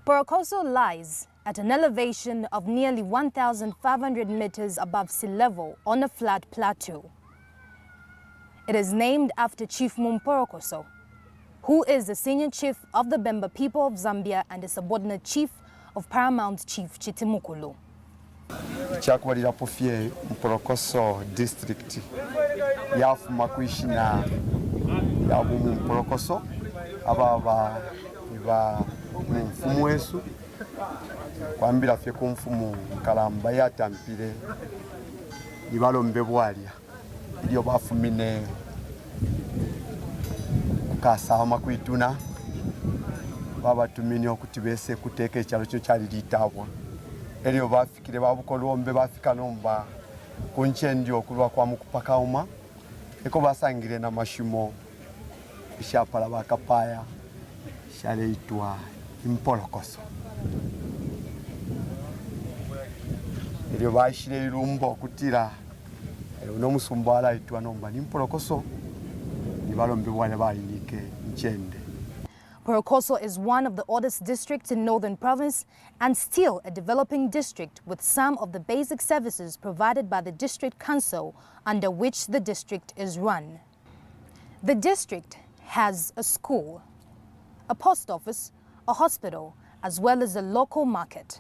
Mporokoso lies at an elevation of nearly 1,500 meters above sea level on a flat plateau. It is named after Chief Mumpolokoso, who is the senior chief of the Bemba people of Zambia and a subordinate chief of Paramount Chief Chitimukulu. Chakwalira pofie Mporokoso District yafuma kuishina ya Mumporokoso ababa iba mfumu wesu kwambira fye ku mfumu Kalamba yatampire ibalombe bwalya ilyo bafumine kukasa makwituna baba tumini okutibese kuteka ekyalo kyo kyali litabwa elyo bafikire babukolombe bafika nomba kunchendi okulwa kwa mukupakauma eko basangire na mashimo ishapala bakapaya shaleitwa Mporokoso elyo bashire irumbo kutira uno musumbala itwa nomba ni Mporokoso nibalombe bwale bayinike nchende. Mporokoso is one of the oldest districts in Northern Province and still a developing district with some of the basic services provided by the district council under which the district is run. The district has a school, a post office, a hospital, as well as a local market.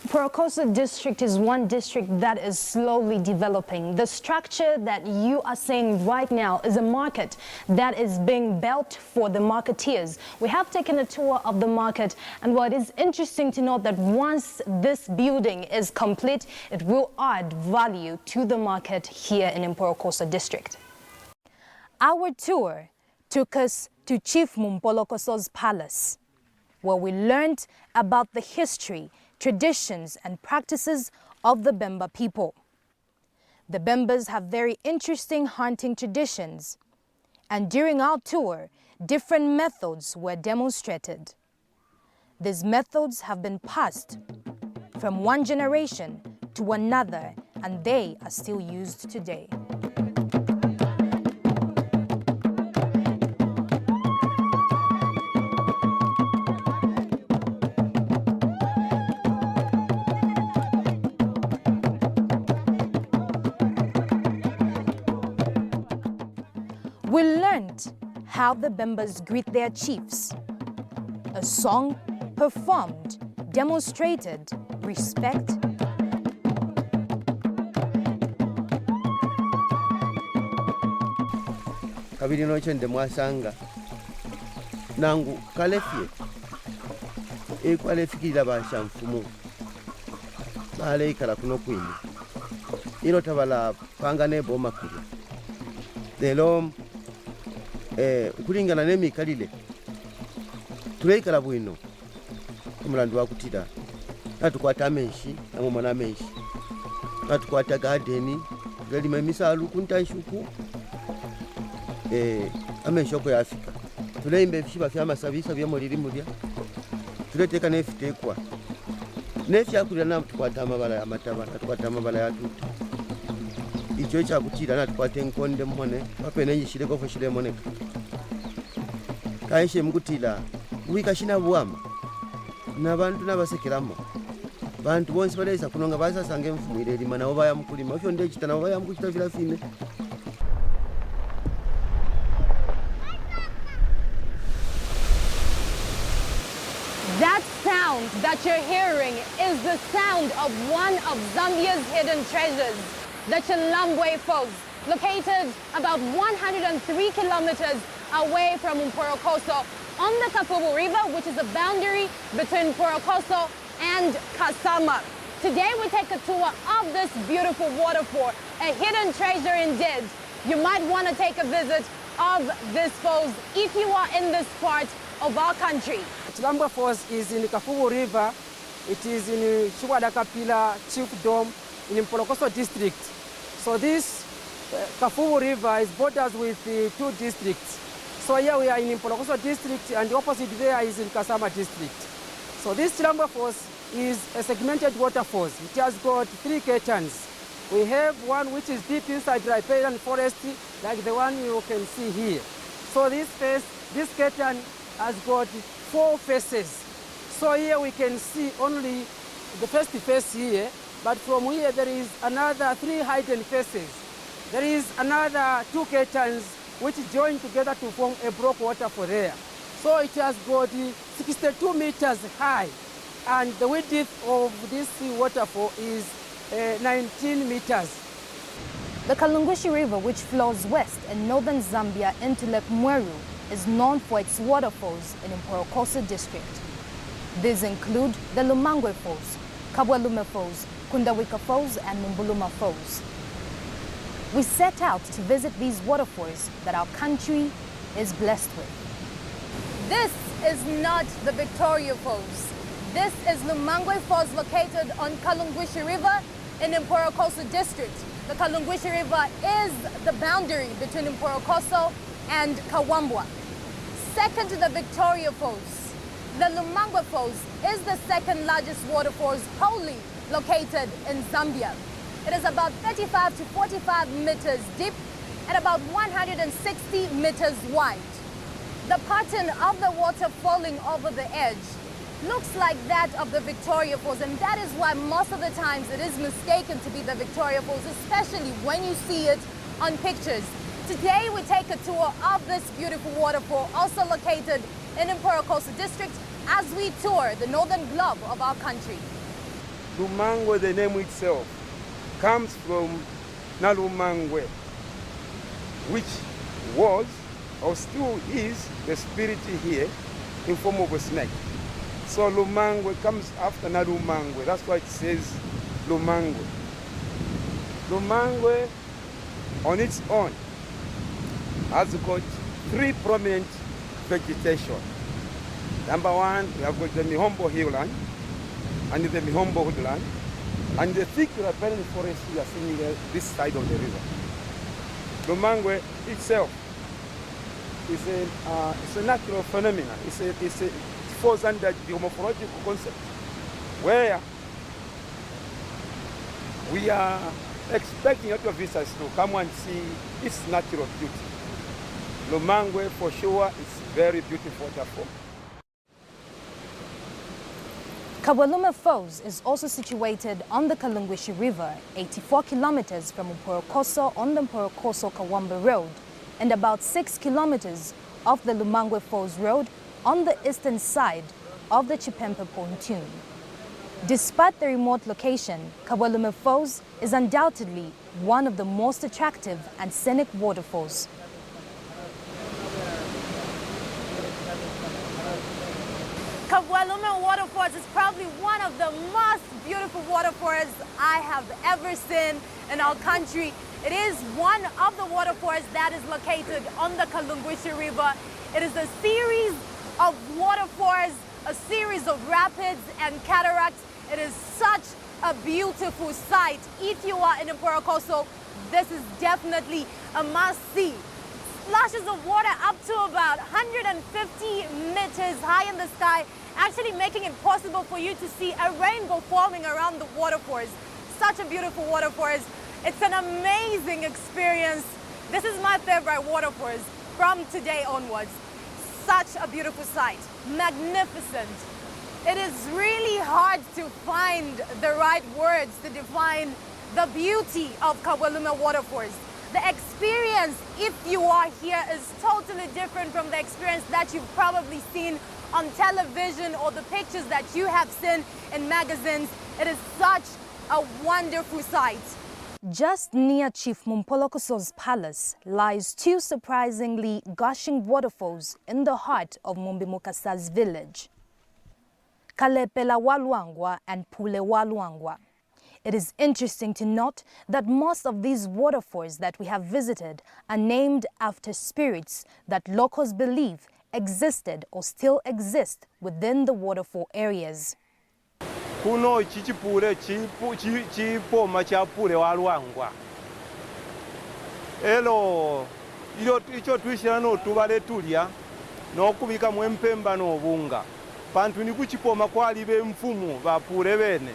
Mporokoso district is one district that is slowly developing. The structure that you are seeing right now is a market that is being built for the marketeers. We have taken a tour of the market, and what is interesting to note that once this building is complete, it will add value to the market here in Mporokoso district. Our tour took us to Chief Mumpolokoso's palace, where we learned about the history, traditions and practices of the Bemba people. The Bembas have very interesting hunting traditions, and during our tour, different methods were demonstrated. These methods have been passed from one generation to another, and they are still used today. We learned how the Bembas greet their chiefs. A song performed demonstrated respect. Kabiri noche ndemwasanga nangu kalefye ekwalefikira bashamfumu bale ikala kuno kwindi ino tabala panga nebo makuru lero kulingana n'emikalile tuleikala bwino omulandu wakutira natukwata amenshi namwe mwana amenshi natukwata garden tulima emisalu kuntanshuku amenshi oko yafika tuleimba ebishiba byamasabisa byamuliri mulya tuleteka nefitekwa nefyakulira namu tukwata amabala y'amataba natukwata amabala yatuta icho ekyakutira natukwata enkonde mmone wapene yishireko foshire moneka kaishe mukutira wikashina bwama nabantu nabasekeramo bantu bonse baleza kunonga basasange mfumire lima nabo baya mukulima ofyo nde kitana baya mukutira vilafine. That sound that you're hearing is the sound of one of Zambia's hidden treasures, the Chilambwe Falls, located about 103 kilometers away from Mporokoso on the Kafubu River, which is a boundary between Mporokoso and Chama. Today we take a tour of this beautiful waterfall, a hidden treasure indeed. You might want to take a visit of this falls if you are in this part of our country. Chilambwe Falls is in the Kafubu River. It is in Chiwadakapila Chiefdom in Mporokoso district. So this Kafubu River is borders with two districts. So here we are in Mporokoso district, and the opposite there is in Chama district. So this Chilambwe Falls is a segmented waterfalls. It has got three curtains. We have one which is deep inside riparian forest, like the one you can see here. So this curtain has got four faces. So here we can see only the first face here, but from here there is another 3 hidden faces. There is another 2 curtains which join together to form a brook waterfall there. So it has got 62 meters high, and the width of this waterfall is 19 meters. The Kalungwishi River, which flows west in northern Zambia into Lake Mweru, is known for its waterfalls in Mporokoso district. These include the Lumangwe Falls, Kabwelume Falls, Kundawika Falls, and Mumbuluma Falls. We set out to visit these waterfalls that our country is blessed with. This is not the Victoria Falls. This is Lumangwe Falls, located on Kalungwishi River in Mporokoso district. The Kalungwishi River is the boundary between Mporokoso and Kawambwa. Second to the Victoria Falls, the Lumangwe Falls is the second largest waterfalls wholly located in Zambia. It is about 35 to 45 meters deep and about 160 meters wide. The pattern of the water falling over the edge looks like that of the Victoria Falls, and that is why most of the times it is mistaken to be the Victoria Falls, especially when you see it on pictures. Today we take a tour of this beautiful waterfall, also located in Mporokoso district, as we tour the northern globe of our country. Lumangwe, the name itself, comes from Nalumangwe, which was or still is the spirit here in form of a snake. So Lumangwe comes after Nalumangwe. That's why it says Lumangwe. Lumangwe on its own has got 3 prominent vegetation. Number 1, we have got the Mihombo Hillland and the Mihombo Woodland, and the thick riparian forest we are seeing this side of the river. Lumangwe itself is a natural phenomenon. It falls under the morphological concept, where we are expecting other visitors to come and see its natural beauty. Lumangwe, for sure, is very beautiful waterfall. Kabwelume Falls is also situated on the Kalungwishi River, 84 kilometers from Mporokoso on the Mporokoso-Kawambwa Road, and about 6 kilometers off the Lumangwe Falls Road on the eastern side of the Chipempe pontoon. Despite the remote location, Kabwelume Falls is undoubtedly one of the most attractive and scenic waterfalls. Kabwelume Waterfalls is probably one of the most beautiful waterfalls I have ever seen in our country. It is one of the waterfalls that is located on the Kalungwishi River. It is a series of waterfalls, a series of rapids and cataracts. It is such a beautiful sight. If you are in Mporokoso, this is definitely a must-see. Splashes of water up to about 150 meters high in the sky, actually making it possible for you to see a rainbow forming around the waterfalls. Such a beautiful waterfalls. It's an amazing experience. This is my favorite waterfalls from today onwards. Such a beautiful sight, magnificent. It is really hard to find the right words to define the beauty of Kabwelume Waterfalls. The experience, if you are here, is totally different from the experience that you've probably seen on television or the pictures that you have seen in magazines. It is such a wonderful sight. Just near Chief Mumpolokoso's palace lies 2 surprisingly gushing waterfalls in the heart of Mukasa's village, Kalepela Walwangwa and Pule Walwangwa. It is interesting to note that most of these waterfalls that we have visited are named after spirits that locals believe existed or still exist within the waterfall areas. Kuno chichipule chipoma cha Pule Walwangwa. Elo icho tuishira no tubale tulya n'okubika mwempemba n'obunga. Pantu ni kuchipoma kwali be mfumu ba Pule bene.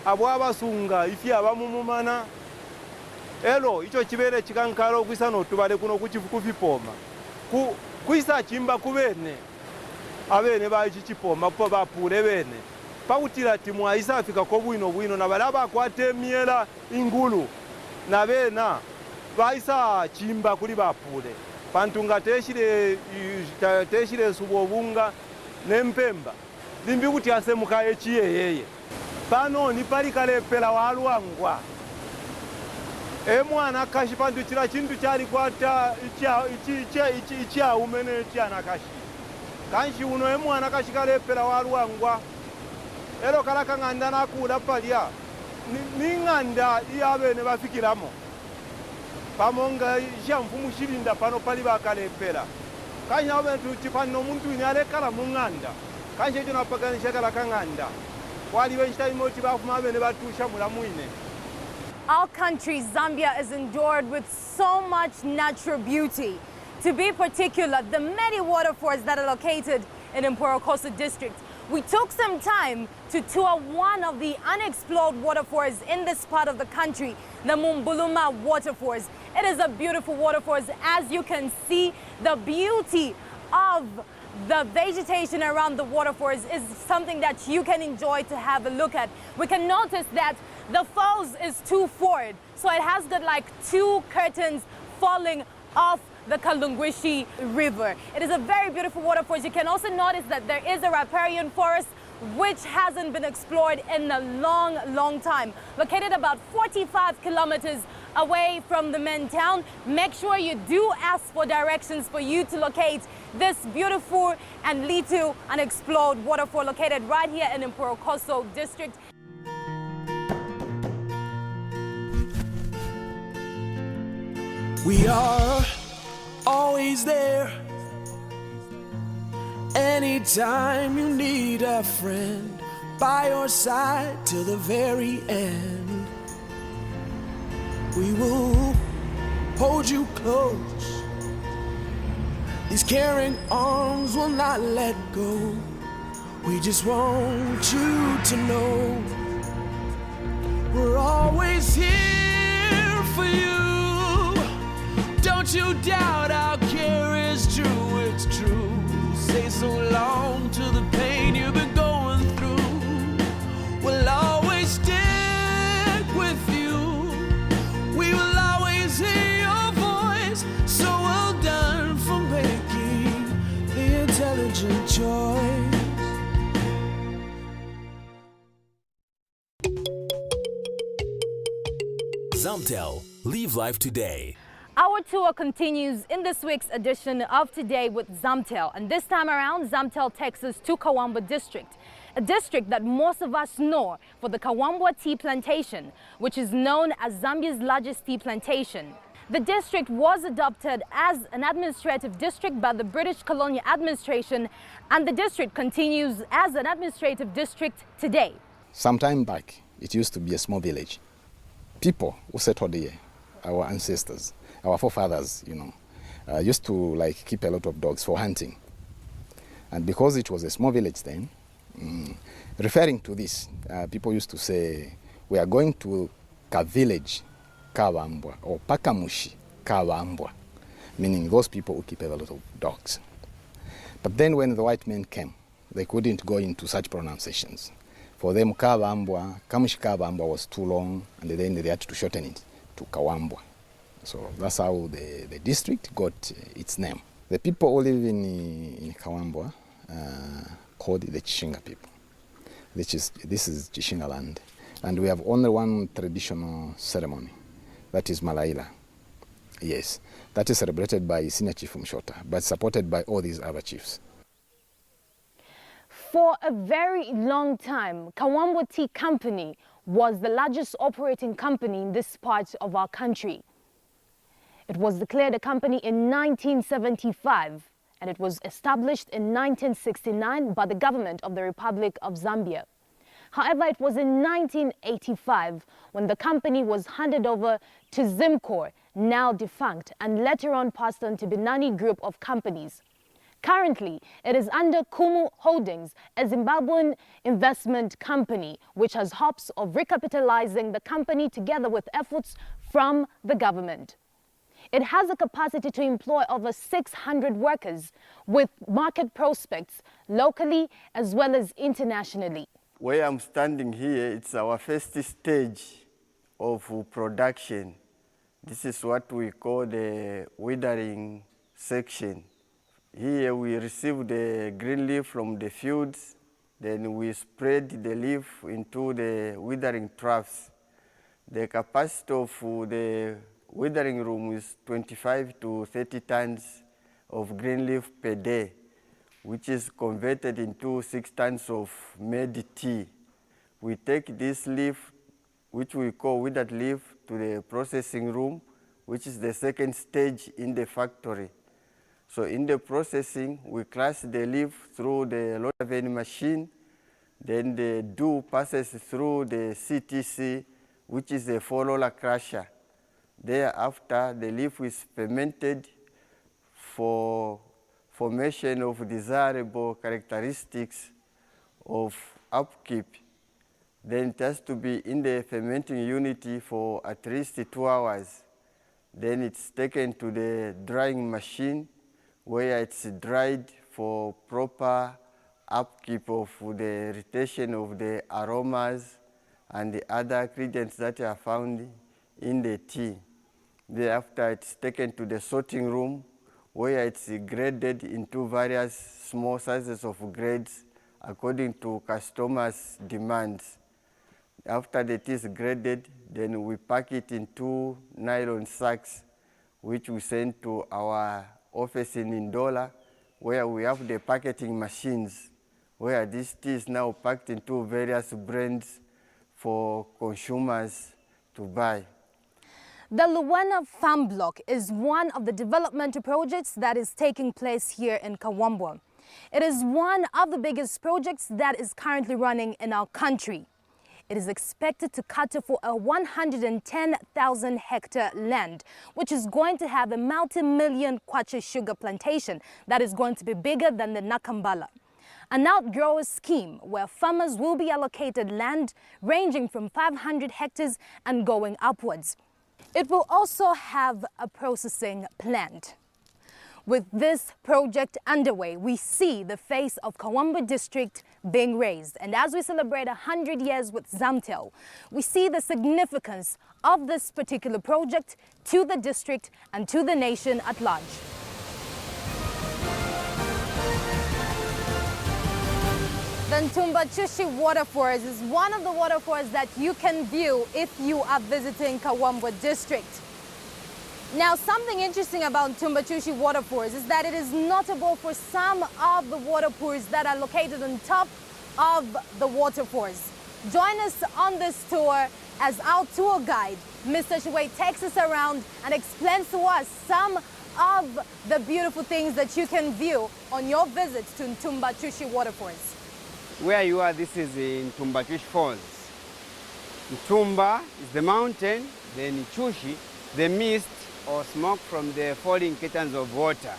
Abo abasunga ifi abamumumana. Elo icho chibere chikankalo kwisa no tubale kuno kuchipoma. Kuisa chimba kubene. abene bachichipoma po bapule bene pakutira timu aisa afika ko bwino na balaba kwate miela ingulu na bena baisa chimba kuli bapule pantunga teshire subobunga nempemba limbi kuti asemuka echiyeye pano ni pali kalepela walwangwa mwana kashi pandu chira chindu chali kwata ichi umene chiana kashi kanshi uno mwana kashi kalepela walwangwa ero kala kanganda nakuda palya ninganda iyabene bafikiramo pamonga jamfumu shilinda pano pali bakalepela kanya abantu chipano muntu inyale kala munganda kanje jona pakanisha kala kanganda wali wensta imoti bafuma bene batusha mulamuine. Our country, Zambia, is endured with so much natural beauty. To be particular, the many waterfalls that are located in Mporokoso district. We took some time to tour one of the unexplored waterfalls in this part of the country, the Mumpolokoso Waterfalls. It is a beautiful waterfall. As you can see, the beauty of the vegetation around the waterfalls is something that you can enjoy to have a look at. We can notice that the falls is too forward, so it has got like two curtains falling off the Kalungwishi River. It is a very beautiful waterfall. You can also notice that there is a riparian forest which hasn't been explored in a long time. Located about 45 kilometers away from the main town. Make sure you do ask for directions for you to locate this beautiful and little unexplored waterfall located right here in Mporokoso district. We are always there. Anytime you need a friend, by your side till the very end. We will hold you close. These caring arms will not let go. We just want you to know we're always here for you. Don't you doubt our care is true, it's true. Say so long to the pain you've been going through. We'll always stick with you. We will always hear your voice. So well done for making the intelligent choice. Zamtel, live life today. Our tour continues in this week's edition of Today with Zamtel. And this time around, Zamtel takes us to Kawambwa District, a district that most of us know for the Kawambwa tea plantation, which is known as Zambia's largest tea plantation. The district was adopted as an administrative district by the British colonial administration, and the district continues as an administrative district today. Some time back, it used to be a small village. People who settled here, our ancestors, our forefathers, used to keep a lot of dogs for hunting. And because it was a small village then, referring to this, people used to say, we are going to Ka village Kawambwa or Pakamushi Kawambwa, meaning those people who keep a lot of dogs. But then when the white men came, they couldn't go into such pronunciations. For them, Kawambwa, Kamushi Kawambwa was too long, and then they had to shorten it to Kawambwa. So that's how the district got its name. The people who live in Kawambwa called the Chisanga people. This is Chisanga land. And we have only one traditional ceremony, that is Malaila. Yes, that is celebrated by Senior Chief Mshota, but supported by all these other chiefs. For a very long time, Kawambwa Tea Company was the largest operating company in this part of our country. It was declared a company in 1975, and it was established in 1969 by the government of the Republic of Zambia. However, it was in 1985 when the company was handed over to Zimcor, now defunct, and later on passed on to Binani Group of companies. Currently, it is under Kumu Holdings, a Zimbabwean investment company, which has hopes of recapitalizing the company together with efforts from the government. It has a capacity to employ over 600 workers with market prospects locally as well as internationally. Where I'm standing here, it's our first stage of production. This is what we call the withering section. Here we receive the green leaf from the fields, then we spread the leaf into the withering troughs. The capacity of the withering room is 25 to 30 tons of green leaf per day, which is converted into 6 tons of made tea. We take this leaf, which we call withered leaf, to the processing room, which is the second stage in the factory. So in the processing, we crush the leaf through the loader vein machine, then the dew passes through the CTC, which is a 4-roller crusher. Thereafter, the leaf is fermented for formation of desirable characteristics of upkeep. Then it has to be in the fermenting unit for at least 2 hours. Then it's taken to the drying machine where it's dried for proper upkeep of the retention of the aromas and the other ingredients that are found in the tea. Thereafter, it's taken to the sorting room where it's graded into various small sizes of grades according to customers' demands. After the tea is graded, then we pack it into nylon sacks, which we send to our office in Ndola, where we have the packaging machines, where this tea is now packed into various brands for consumers to buy. The Luwena Farm Block is one of the developmental projects that is taking place here in Kawambwa. It is one of the biggest projects that is currently running in our country. It is expected to cater for a 110,000 hectare land, which is going to have a multi-million kwacha sugar plantation that is going to be bigger than the Nakambala. An outgrower scheme where farmers will be allocated land ranging from 500 hectares and going upwards. It will also have a processing plant. With this project underway, we see the face of Kawambwa District being raised. And as we celebrate 100 years with Zamtel, we see the significance of this particular project to the district and to the nation at large. The Ntumbachushi Waterfalls is one of the waterfalls that you can view if you are visiting Kawambwa District. Now, something interesting about Ntumbachushi Waterfalls is that it is notable for some of the water pools that are located on top of the waterfalls. Join us on this tour as our tour guide, Mr. Chibwe, takes us around and explains to us some of the beautiful things that you can view on your visits to Ntumbachushi Waterfalls. Where you are, this is in Ntumbachushi Falls. Ntumba is the mountain, then Chushi, the mist or smoke from the falling curtains of water.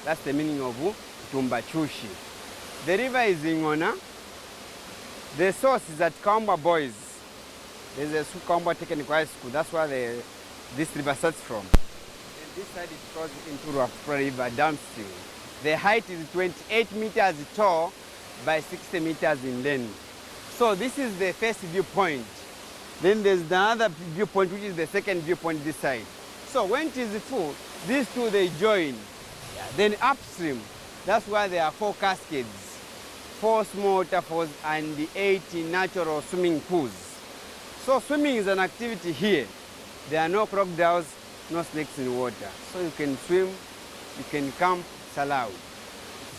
That's the meaning of Ntumbachushi. The river is Ingona. The source is at Kawambwa Boys. There's a Kawambwa Technical High School. That's where this river starts from. And this side it flows into Waterfalls River downstream. The height is 28 meters tall by 60 meters in length. So this is the first viewpoint. Then there's the other viewpoint, which is the second viewpoint this side. So when it is full, these two, they join. Then upstream, that's why there are 4 cascades, 4 small waterfalls, and 8 natural swimming pools. So swimming is an activity here. There are no crocodiles, no snakes in water. So you can swim, you can camp, it's allowed.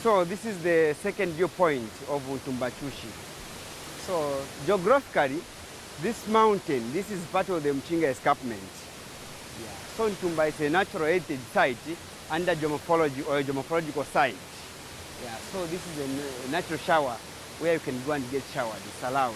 So this is the second viewpoint of Ntumbachushi. So geographically, this mountain, this is part of the Mchinga escarpment. Yeah. So Ntumba is a natural heritage site under geomorphology or a geomorphological site. Yeah. So this is a natural shower where you can go and get showered. It's allowed.